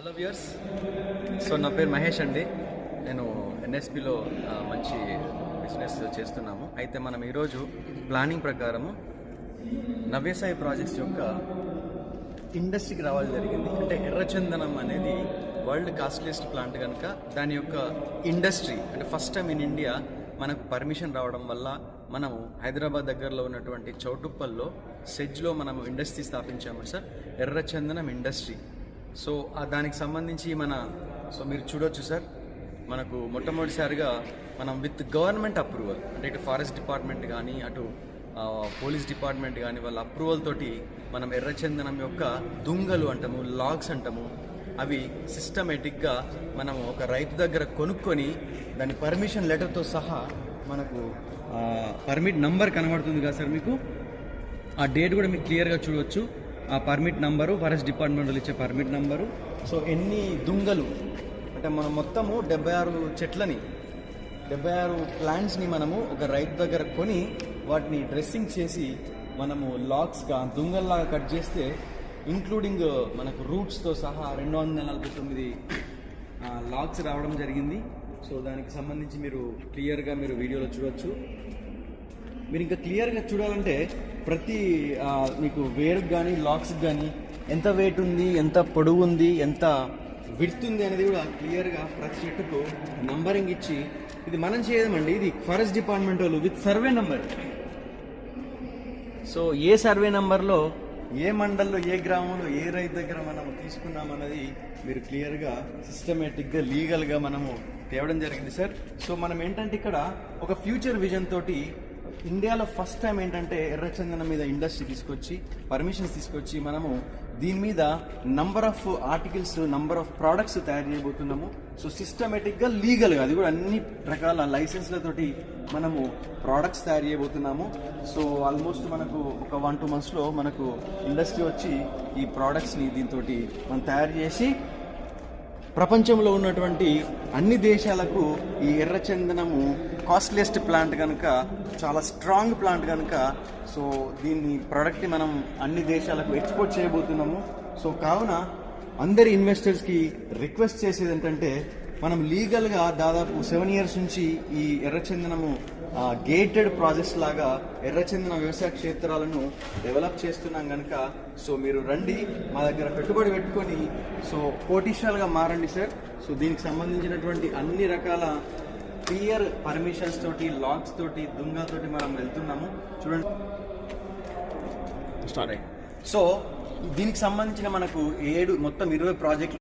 Hello viewers. So నా పేరు మహేష్ అండి. నేను ఎన్ఎస్పిలో మంచి బిజినెస్ చేస్తున్నాము. అయితే మనం ఈరోజు ప్లానింగ్ ప్రకారము నవ్యసాయి ప్రాజెక్ట్స్ యొక్క ఇండస్ట్రీకి రావాలి జరిగింది. అంటే ఎర్రచందనం అనేది వరల్డ్ కాస్ట్లీయెస్ట్ ప్లాంట్ కనుక దాని యొక్క ఇండస్ట్రీ అంటే ఫస్ట్ టైం ఇన్ ఇండియా మనకు పర్మిషన్ రావడం వల్ల మనము హైదరాబాద్ దగ్గరలో ఉన్నటువంటి చౌటుప్పల్లో సెజ్లో మనము ఇండస్ట్రీ స్థాపించాము సార్, ఎర్రచందనం ఇండస్ట్రీ. సో దానికి సంబంధించి మీరు చూడొచ్చు సార్, మనకు మొట్టమొదటిసారిగా మనం విత్ గవర్నమెంట్ అప్రూవల్ అంటే ఇటు ఫారెస్ట్ డిపార్ట్మెంట్ కానీ అటు పోలీస్ డిపార్ట్మెంట్ కానీ వాళ్ళ అప్రూవల్ తోటి మనం ఎర్రచందనం యొక్క దుంగలు అంటాము, లాగ్స్ అంటాము, అవి సిస్టమేటిక్గా మనము ఒక రైతు దగ్గర కొనుక్కొని దాని పర్మిషన్ లెటర్తో సహా మనకు పర్మిట్ నంబర్ కనబడుతుంది కదా సార్, మీకు ఆ డేట్ కూడా మీకు క్లియర్గా చూడవచ్చు. ఆ పర్మిట్ నంబరు, ఫారెస్ట్ డిపార్ట్మెంట్ వాళ్ళు ఇచ్చే పర్మిట్ నంబరు. సో ఎన్ని దుంగలు అంటే మనం మొత్తము 76 చెట్లని 76 ప్లాంట్స్ని మనము ఒక రైతు దగ్గర కొని వాటిని డ్రెస్సింగ్ చేసి మనము లాగ్స్గా దుంగల్లాగా కట్ చేస్తే ఇంక్లూడింగ్ మనకు రూట్స్తో సహా 249 లాగ్స్ రావడం జరిగింది. సో దానికి సంబంధించి మీరు క్లియర్గా వీడియోలో చూడవచ్చు. మీరు ఇంకా క్లియర్గా చూడాలంటే ప్రతి మీకు వేరుకు కానీ లాక్స్కి కానీ ఎంత వెయిట్ ఉంది, ఎంత పొడవు ఉంది, ఎంత విడ్త్ ఉంది అనేది కూడా క్లియర్గా ప్రతి చెట్టుకు నంబరింగ్ ఇచ్చి, ఇది మనం చేయమండి, ఇది ఫారెస్ట్ డిపార్ట్మెంట్ వాళ్ళు with survey number. So A survey నెంబర్లో ఏ మండల్లో ఏ గ్రామంలో ఏ రైతు దగ్గర మనము తీసుకున్నామన్నది మీరు క్లియర్గా సిస్టమేటిక్గా లీగల్గా మనము తేవడం జరిగింది సార్. సో మనం ఏంటంటే ఇక్కడ ఒక ఫ్యూచర్ విజన్ తోటి ఇండియాలో ఫస్ట్ టైం ఏంటంటే ఎర్రచందనం మీద ఇండస్ట్రీ తీసుకొచ్చి పర్మిషన్స్ తీసుకొచ్చి మనము దీని మీద number of articles, number of products తయారు చేయబోతున్నాము. సో సిస్టమేటిక్గా లీగల్గా అది కూడా అన్ని రకాల లైసెన్స్లతోటి మనము ప్రోడక్ట్స్ తయారు చేయబోతున్నాము. సో ఆల్మోస్ట్ మనకు ఒక 1-2 monthsలో మనకు ఇండస్ట్రీ వచ్చి ఈ ప్రోడక్ట్స్ని దీంతో మనం తయారు చేసి ప్రపంచంలో ఉన్నటువంటి అన్ని దేశాలకు ఈ ఎర్రచందనము కాస్ట్లీయెస్ట్ ప్లాంట్ కనుక, చాలా స్ట్రాంగ్ ప్లాంట్ కనుక, సో దీన్ని ప్రోడక్ట్ని మనం అన్ని దేశాలకు ఎక్స్పోర్ట్ చేయబోతున్నాము. సో కావున అందరి ఇన్వెస్టర్స్కి రిక్వెస్ట్ చేసేది ఏంటంటే మనం లీగల్గా దాదాపు 7 years నుంచి ఈ ఎర్రచందనము గేటెడ్ ప్రాజెక్ట్స్ లాగా ఎర్రచందన వ్యవసాయ క్షేత్రాలను డెవలప్ చేస్తున్నాం కనుక సో మీరు రండి, మా దగ్గర పెట్టుబడి పెట్టుకొని సో కోటీశ్వరులుగా మారండి సార్. సో దీనికి సంబంధించినటువంటి అన్ని రకాల క్లియర్ పర్మిషన్స్ తోటి, లాగ్స్ తోటి, దుంగతోటి మనం వెళ్తున్నాము. చూడండి స్టార్ట్ అయ్యి. సో దీనికి సంబంధించిన మనకు మొత్తం 20 ప్రాజెక్టులు